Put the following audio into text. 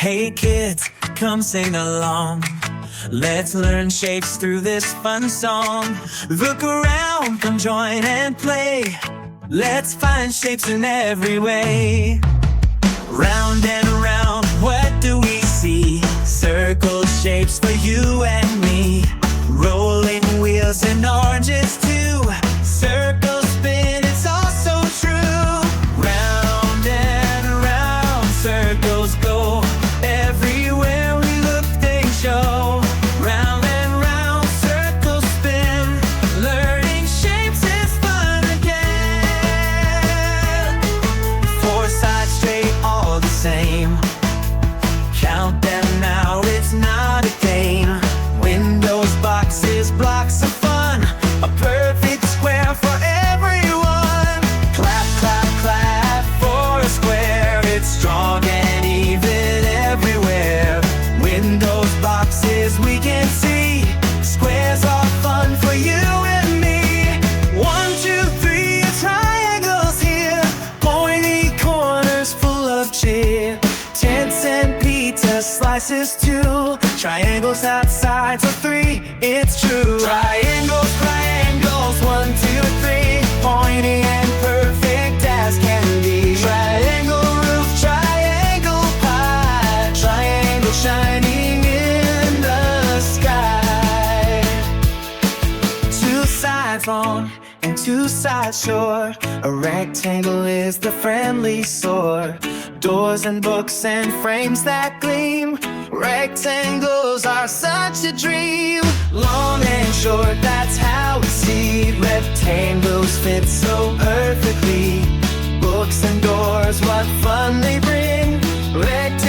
Hey kids, come sing along. Let's learn shapes through this fun song. Look around, come join and play. Let's find shapes in every way. Round and around, what do we see? Circle shapes for you and me. Rolling wheels and oranges too. Circles spin, it's all so true. Round and around, circles go. Everywhere we look, they show. Round and round, circles spin. Learning shapes is fun again. Four sides straight, all the same. Count them now, it's not a game. Windows, boxes, blocks of fun. A perfect square for everyone. Clap, clap, clap for a square. It's strong and even everywhere. Windows, boxes, we can see. Squares are fun for you and me. 1, 2, 3, a triangle's here. Pointy corners full of cheer. Tents and pizza slices too. Triangles outside, so 3, it's true. Triangles, triangles, 1, 2, 3. Pointy and perfect as can be. Triangle roof, triangle pie. Triangle shining in the sky. 2 sides long and 2 sides short. A rectangle is the friendly sort. Doors and books and frames that gleam. Rectangles are such a dream. Long and short, that's how we see. Rectangles fit so perfectly. Books and doors, what fun they bring. Rectangles